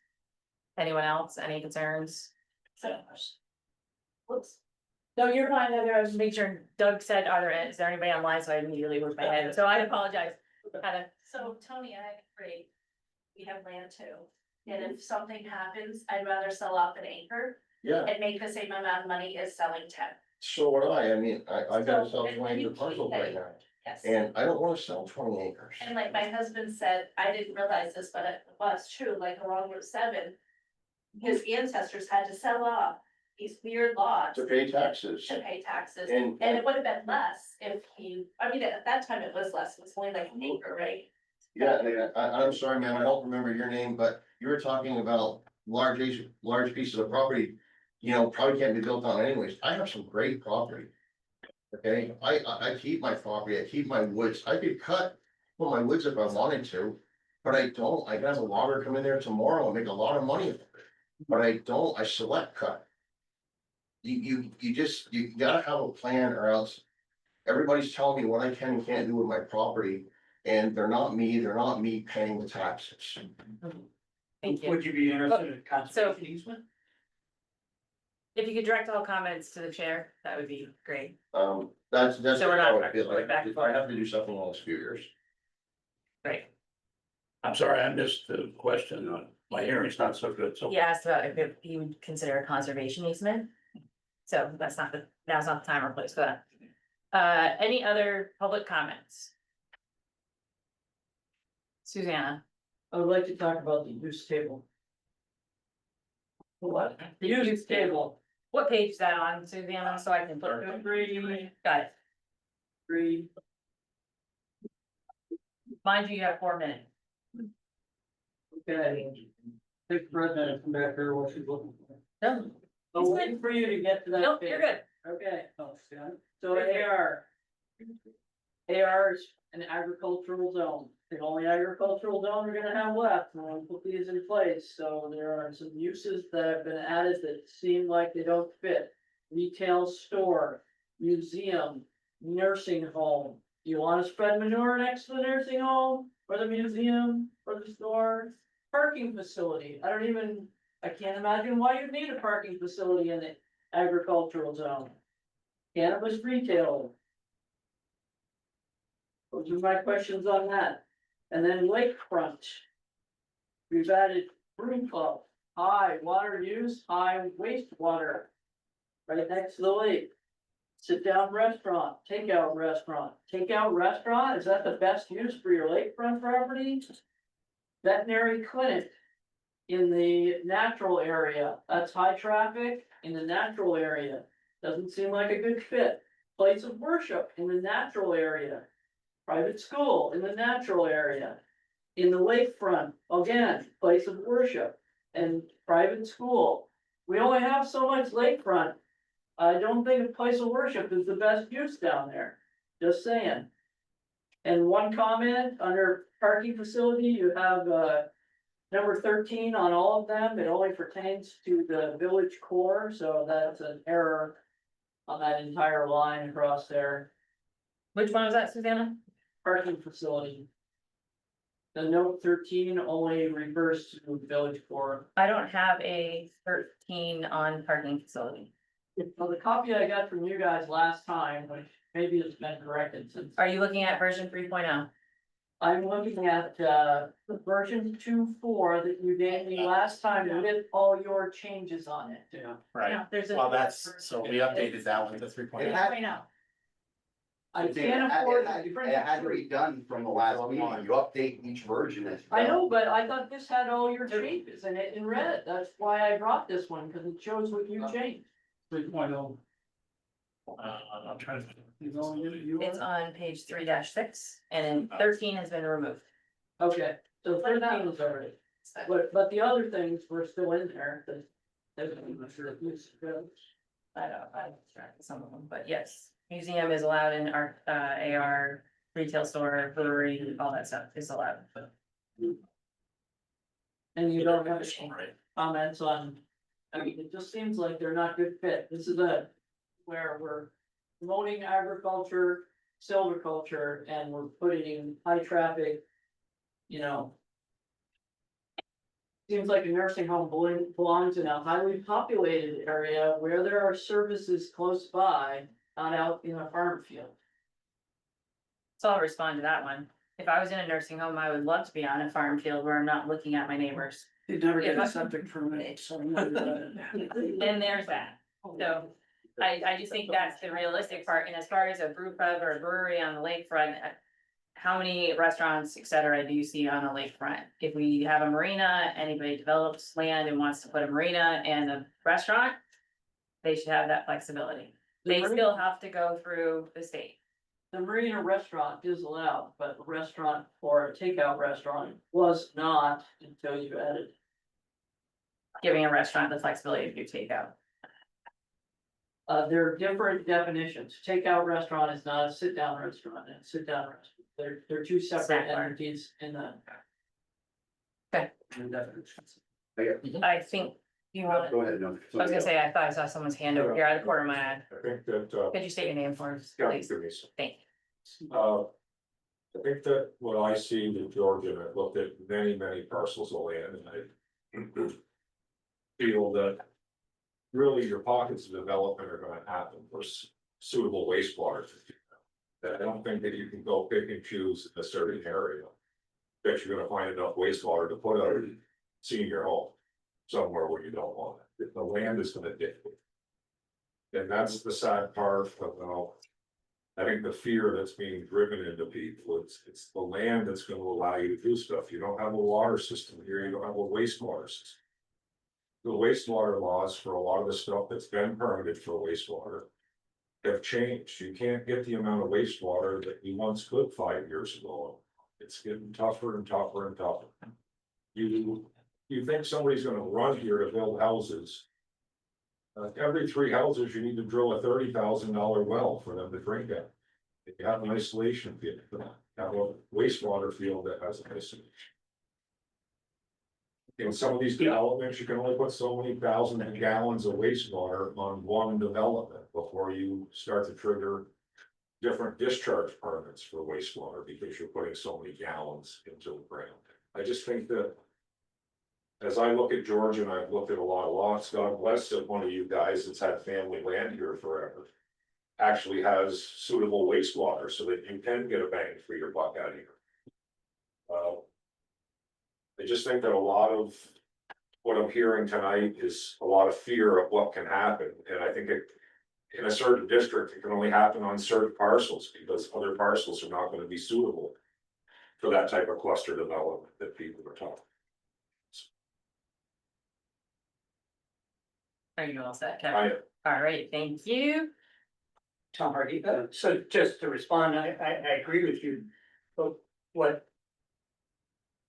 Anyone else, any concerns? Whoops. No, you're fine, Heather, I was making sure, Doug said, is there anybody online, so I immediately moved my head, so I apologize. Heather. So Tony, I agree. We have land too, and if something happens, I'd rather sell off an acre Yeah, and make the same amount of money as selling 10. so would I mean, I gotta So, sell and 20 acre you parcels keep right now, Yes. and I don't wanna sell 20 acres. And like my husband said, I didn't realize this, but it was true, like along Route 7. His ancestors had to sell off these weird lots To pay taxes. to pay taxes. And And it would have been less if I mean, at that time it was less, it was only like an acre, right? yeah, I'm sorry, ma'am, I don't remember your name, but you were talking about large pieces of property. You know, probably can't be built on anyways. I have some great property. Okay, I keep my property, I keep my woods, I could cut my woods if I wanted to. But I don't, I can have a logger come in there tomorrow and make a lot of money. But I don't, I select cut. You gotta have a plan or else. Everybody's telling me what I can and can't do with my property. And they're not me paying the taxes. Thank you. Would you be interested in conservation easement? If you could direct all comments to the chair, that would be great. That's. So we're not how I feel. going back and forth. I have to do something in the next few years. Great. I'm sorry, I missed the question. My hearing's not so good, so. He asked about if he would consider a conservation easement. So now's not the time or place for that. Any other public comments? Susanna, I would like to talk about the use table. what? The use table, What page is that on, Susanna, so I can put it? Got it. 3. Mind you, you have 4 minutes. Okay. Take the president and come back here while she's looking. No, I'm waiting for you to get to that. nope, page. you're good. Okay, oh, so AR, AR is an agricultural zone, the only agricultural zone we're gonna have left, and we'll put these in place, so there are some uses that have been added that seem like they don't fit. Retail store, museum, nursing home, you wanna spread manure next to the nursing home, or the museum, or the store? Parking facility, I can't imagine why you'd need a parking facility in the agricultural zone. Cannabis retail. Those are my questions on that. And then lakefront. We've added brew club, high water use, high wastewater. Right next to the lake. Sit down restaurant, takeout restaurant, is that the best use for your lakefront property? Veterinary clinic. In the natural area, that's high traffic in the natural area, doesn't seem like a good fit. Place of worship in the natural area. Private school in the natural area. In the lakefront, again, place of worship and private school. We only have so much lakefront. I don't think a place of worship is the best use down there, just saying. And one comment, under parking facility, you have, number 13 on all of them, it only pertains to the village core, so that's an error on that entire line across there. Which one was that, Susanna? Parking facility. The note 13 only refers to village core. I don't have a 13 on parking facility. Well, the copy I got from you guys last time, which maybe it's been corrected since. Are you looking at version 3.0? I'm looking at the version 2.4 that you gave me last time with all your changes on it. Yeah. Right, No, there's a. well, so we updated that one to 3.0. It had- 3.0. I can't afford. It had to be done from the last meeting, you update each version as. I know, but I thought this had all your changes in it in red, that's why I brought this one, because it shows what you changed. 3.0. I'm trying to. It's on page 3-6 and then 13 has been removed. Okay, so 13 is already, but the other things were still in there, that. I tracked some of them, but yes, museum is allowed in our AR, retail store, brewery, all that stuff is allowed. And you don't have any comments on, I mean, it just seems like they're not good fit, this is where we're promoting agriculture, silviculture, and we're putting high traffic. You know. Seems like a nursing home belongs in a highly populated area where there are services close by, not out in a farm field. So I'll respond to that one. If I was in a nursing home, I would love to be on a farm field where I'm not looking at my neighbors. You'd never get a septic permit, so. And there's that. So I just think that's the realistic part. And as far as a brew pub or a brewery on the lakefront, how many restaurants, et cetera, do you see on the lakefront? If we have a marina, anybody develops land and wants to put a marina and a restaurant, they should have that flexibility. They still have to go through the state. The marina restaurant is allowed, but a restaurant or a takeout restaurant was not until you added. Giving a restaurant the flexibility to do takeout. There are different definitions. Takeout restaurant is not a sit-down restaurant, and sit-down restaurant. They're two separate Snack bar. entities in the. Okay. in definitions. I think you want, Go ahead, no. I was gonna say, I thought I saw someone's hand over here out of the corner of my eye. I think that, Could you state your name for us, yeah, please? Denise. Thank I think that what I see in Georgia, and I've looked at many, many parcels of land, and I feel that really your pockets of development are gonna happen for suitable wastewater. That I don't think that you can go pick and choose in a certain area. That you're gonna find enough wastewater to put a senior home somewhere where you don't want it. The land is gonna dictate. And that's the sad part of, I think the fear that's being driven into people, it's the land that's gonna allow you to do stuff. You don't have a water system here, you don't have a wastewater system. The wastewater laws for a lot of the stuff that's been permitted for wastewater have changed. You can't get the amount of wastewater that you once could 5 years ago. It's getting tougher and tougher and tougher. You think somebody's gonna run here to build houses? Every 3 houses, you need to drill a $30,000 well for them to drink at. If you have an isolation field, have a wastewater field that has an isolation. In some of these developments, you can only put so many thousand gallons of wastewater on one development before you start to trigger. Different discharge permits for wastewater because you're putting so many gallons into the ground. I just think that. As I look at Georgia, and I've looked at a lot of lots, God bless it, one of you guys that's had family land here forever. Actually has suitable wastewater so that you can get a bang for your buck out here. I just think that a lot of what I'm hearing tonight is a lot of fear of what can happen, and I think it. In a certain district, it can only happen on certain parcels because other parcels are not gonna be suitable. For that type of cluster development that people are talking. Are you all set, Kevin? All right, thank you. Tom Hardy, so just to respond, I agree with you, but what.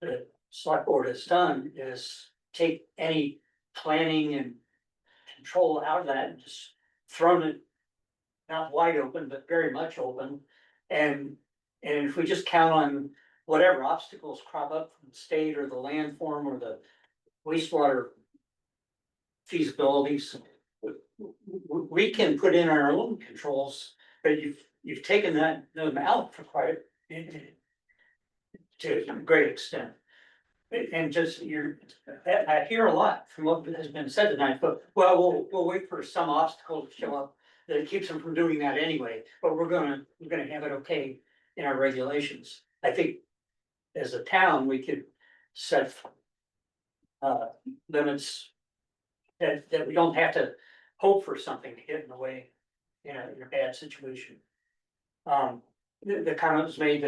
The select board has done is take any planning and control out of that and just thrown it. Not wide open, but very much open, and if we just count on whatever obstacles crop up from the state or the landform or the wastewater. Feasibilities, we can put in our own controls, but you've taken them out for quite to a great extent. And just I hear a lot from what has been said tonight, but well, we'll wait for some obstacle to show up that keeps them from doing that anyway, but we're gonna have it okay in our regulations. I think as a town, we could set limits that we don't have to hope for something to get in the way in a bad situation. The comment was made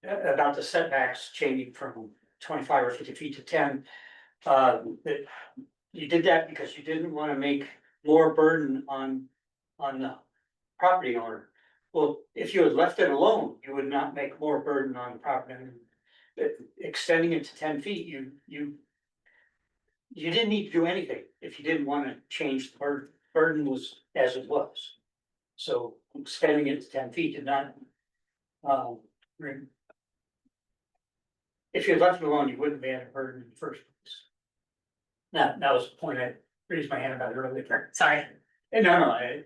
that about the setbacks changing from 25 or 50 feet to 10. That you did that because you didn't want to make more burden on the property owner. Well, if you had left it alone, you would not make more burden on the property owner. Extending it to 10 feet, you didn't need to do anything if you didn't want to change the burden. Burden was as it was. So extending it to 10 feet did not. If you had left it alone, you wouldn't have had a burden in the first place. That was the point I raised my hand about earlier. Sorry. No,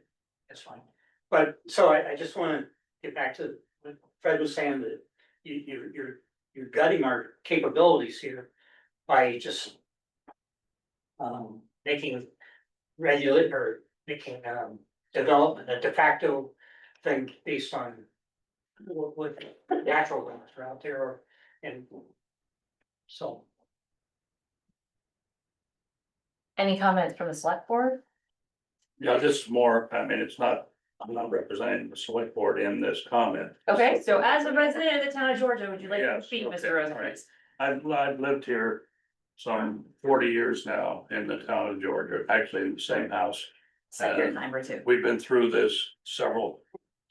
that's fine. But so I just want to get back to what Fred was saying, that you're gutting our capabilities here by just making regulate or making development a de facto thing based on what natural limits are out there, and so. Any comments from the select board? Yeah, this is more, I mean, I'm not representing the select board in this comment. Okay, so as a resident of the town of Georgia, would you like to Yes, speak, okay, Mr. Rosen, all right. please? I've lived here some 40 years now in the town of Georgia, actually in the same house. Set your timer too. We've been through this several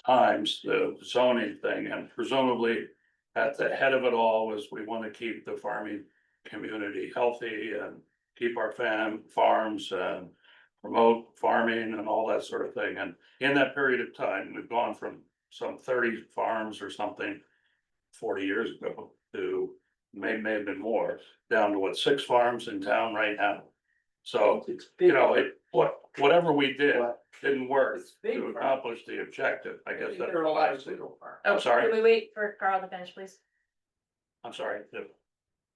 times, the zoning thing, and presumably at the head of it all was we want to keep the farming community healthy and keep our farms and promote farming and all that sort of thing. And in that period of time, we've gone from some 30 farms or something 40 years ago to may have been more, down to 6 farms in town right now. So, you know, whatever we did didn't work to accomplish the objective, I guess. That's what I see. Oh, sorry? Can we wait for Carl to finish, please? I'm sorry.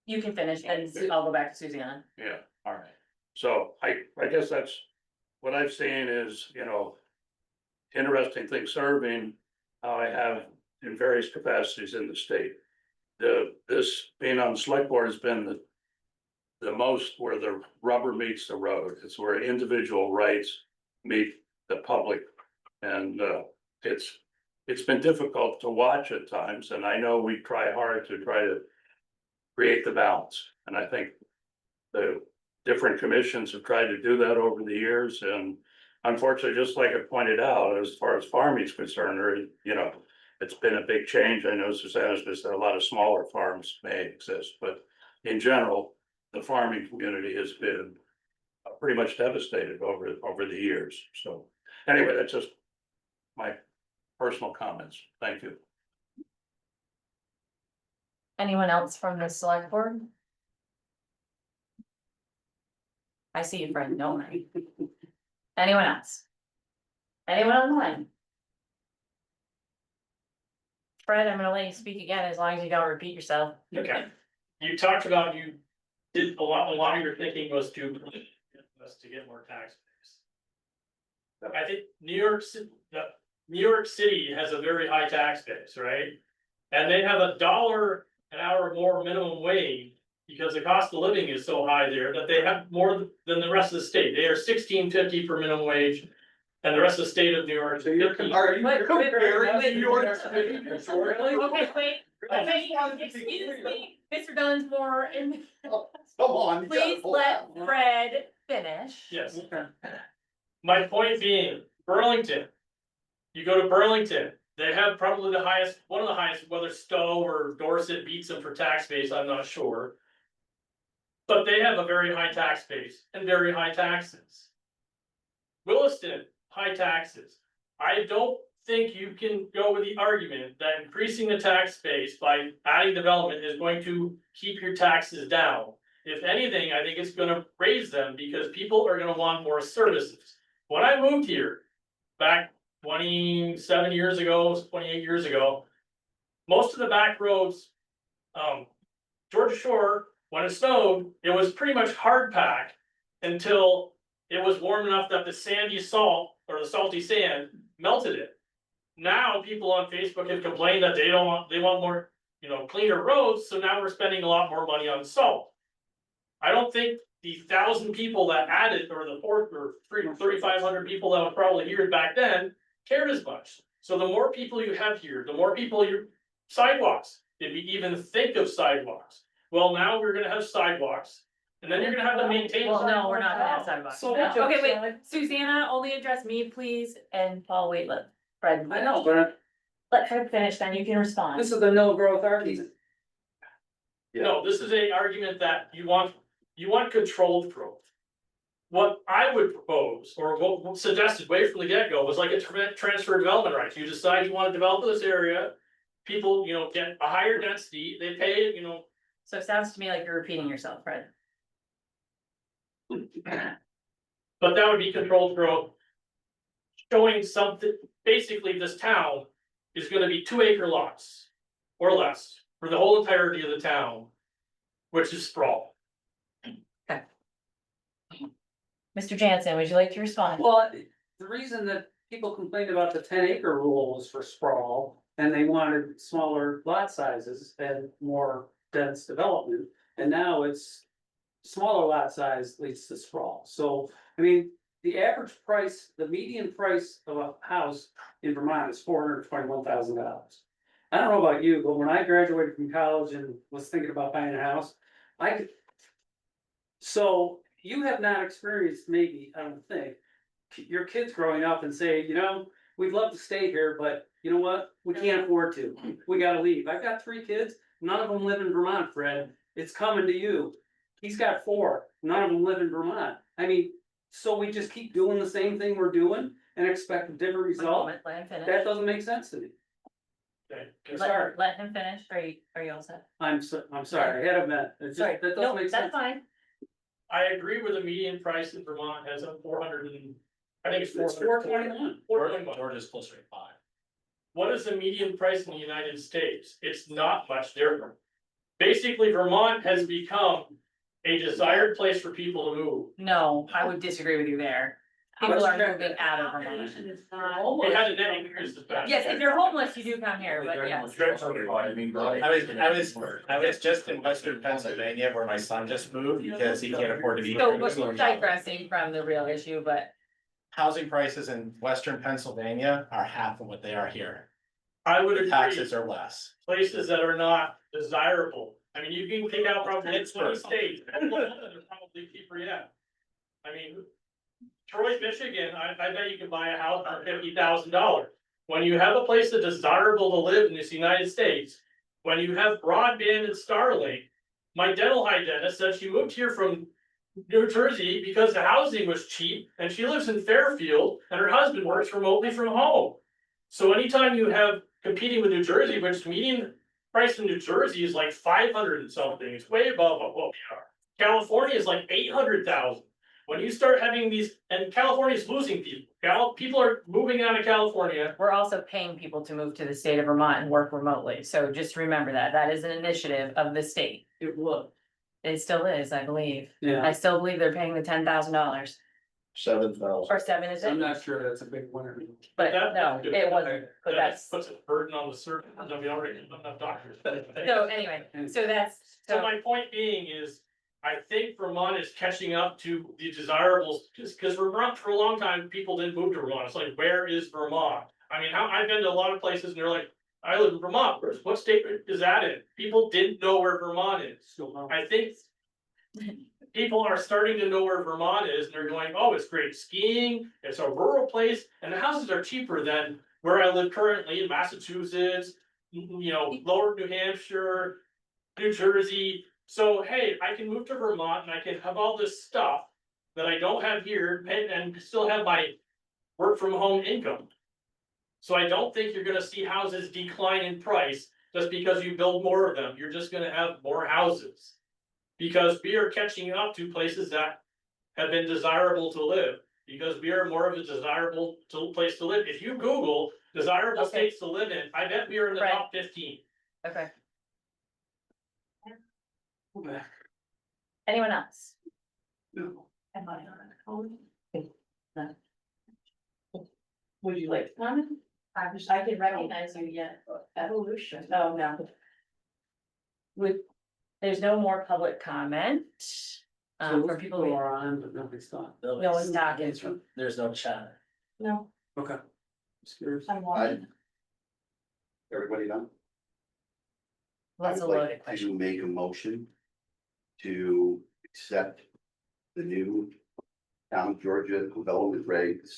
You can finish and I'll go back to Suzanne. Yeah, all right. So I guess that's what I've seen is, you know, interesting thing serving how I have in various capacities in the state. This being on the select board has been the most where the rubber meets the road. It's where individual rights meet the public. And it's been difficult to watch at times, and I know we try hard to create the balance. And I think the different commissions have tried to do that over the years, and unfortunately, just like I pointed out, as far as farming is concerned, you know, it's been a big change. I know Susanna's just that a lot of smaller farms may exist, but in general, the farming community has been pretty much devastated over the years. So anyway, that's just my personal comments. Thank you. Anyone else from the select board? I see you, Fred, don't worry. Anyone else? Anyone online? Fred, I'm gonna let you speak again as long as you don't repeat yourself. Okay, you talked about you did a lot of your thinking was to get more tax base. I think New York City has a very high tax base, right? And they have $1 an hour more minimum wage because the cost of living is so high there that they have more than the rest of the state. They are $16.50 for minimum wage. And the rest of the state of New York. So you're Wait, wait, wait. New York Okay, wait, excuse me, Mr. Dunsmore, and Come on. you gotta please pull let that. Fred finish. Yes. My point being, Burlington. You go to Burlington, they have probably the highest, one of the highest, whether Stowe or Dorset beats them for tax base, I'm not sure. But they have a very high tax base and very high taxes. Williston, high taxes. I don't think you can go with the argument that increasing the tax base by adding development is going to keep your taxes down. If anything, I think it's gonna raise them because people are gonna want more services. When I moved here, back 27 years ago, 28 years ago, most of the back roads, Georgia Shore, when it snowed, it was pretty much hard pack until it was warm enough that the sandy salt or the salty sand melted it. Now people on Facebook have complained that they want more, cleaner roads, so now we're spending a lot more money on salt. I don't think the 1,000 people that added, or the 3,500 people that were probably here back then cared as much. So the more people you have here, the more people sidewalks, if you even think of sidewalks. Well, now we're gonna have sidewalks, and then you're gonna have to maintain. Well, no, we're not gonna have sidewalks. So Okay, wait, Susanna, only address me, please, and Paul, wait, let Fred. I know, but Let Fred finish, then you can respond. this is the no growth argument. No, this is a argument that you want controlled growth. What I would propose, or what suggested way from the get-go, was like a transfer development rights. You decide you wanna develop this area. People, get a higher density, they pay, So it sounds to me like you're repeating yourself, Fred. but that would be controlled growth. Showing something, basically this town is gonna be 2-acre lots or less for the whole entirety of the town, which is sprawl. Mr. Jansen, would you like to respond? Well, the reason that people complained about the 10-acre rule was for sprawl, and they wanted smaller lot sizes and more dense development. And now it's smaller lot size leads to sprawl. So, I mean, the average price, the median price of a house in Vermont is $421,000. I don't know about you, but when I graduated from college and was thinking about buying a house, so you have not experienced, maybe, I don't think, your kids growing up and say, we'd love to stay here, but you know what? We can't afford to. We gotta leave. I've got 3 kids. None of them live in Vermont, Fred. It's coming to you. He's got 4. None of them live in Vermont. I mean, so we just keep doing the same thing we're doing and expect a different result? Let him finish. That doesn't make sense to me. Okay, Sorry. Let him finish, are you all set? I'm sorry, I had a minute. It just, Sorry, that doesn't no, make that's sense. fine. I agree with the median price in Vermont has a 400 and, I think it's It's 421. 421. Georgia's closer to 5. What is the median price in the United States? It's not much different. Basically, Vermont has become a desired place for people to move. No, I would disagree with you there. People are moving out of Vermont. It had a net increase this past Yes, year. if you're homeless, you do come here, but yes. I was just in Western Pennsylvania where my son just moved because he can't afford to be. So we're digressing from the real issue, but Housing prices in Western Pennsylvania are half of what they are here. I would agree, Taxes are less. places that are not desirable. I mean, you can take out probably 20 states, they're probably cheaper yet. I mean, Troy, Michigan, I bet you can buy a house for $50,000. When you have a place that's desirable to live in this United States, when you have broadband and Starlink, my dental hygienist said she moved here from New Jersey because the housing was cheap and she lives in Fairfield and her husband works remotely from home. So anytime you have competing with New Jersey, which median price in New Jersey is like 500 and something, it's way above what we are. California is like 800,000. When you start having these, and California is losing people, people are moving out of California. We're also paying people to move to the state of Vermont and work remotely, so just remember that, that is an initiative of the state. It would. It still is, I believe. Yeah. I still believe they're paying the $10,000 7,000. or seven, is it? not sure that's a big winner. But no, it wasn't, but That that's, puts a burden on the service, we already have enough doctors. so anyway, so that's, So so, my point being is, I think Vermont is catching up to the desirables, just because Vermont, for a long time, people didn't move to Vermont, it's like, where is Vermont? I mean, I've been to a lot of places and they're like, I live in Vermont, what state is that in? People didn't know where Vermont is. I think people are starting to know where Vermont is, and they're going, oh, it's great skiing, it's a rural place, and the houses are cheaper than where I live currently in Massachusetts, you know, lower New Hampshire, New Jersey. So, hey, I can move to Vermont and I can have all this stuff that I don't have here and still have my work from home income. So I don't think you're gonna see houses decline in price just because you build more of them. You're just gonna have more houses. Because we are catching up to places that have been desirable to live, because we are more of a desirable place to live. If you Google desirable Okay. states to live in, I bet we are in the Right. top 15. okay. Anyone else? No. Am I on? No. Would you like to comment? I can recognize you yet. Evolution. Oh, no. There's no more public comment. For people who are on, but nobody's thought. no one's talking. There's no chat. No, Okay. I'm watching. Everybody done? That's I a would loaded like question. to make a motion to accept the new town of Georgia development regs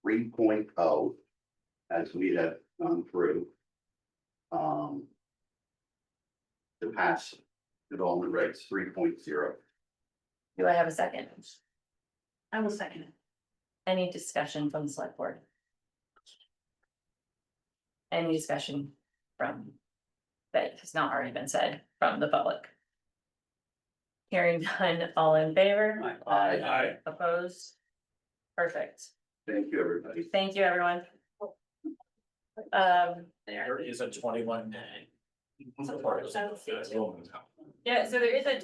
3.0 as we have gone through. To pass development regs 3.0. Do I have a second? I will second it. Any discussion from the select board? Any discussion from, that has not already been said from the public? Hearing none, all in favor? Aye. Opposed? Perfect. Thank you, everybody. Thank you, everyone. There is a 21 day. Yeah, so there is a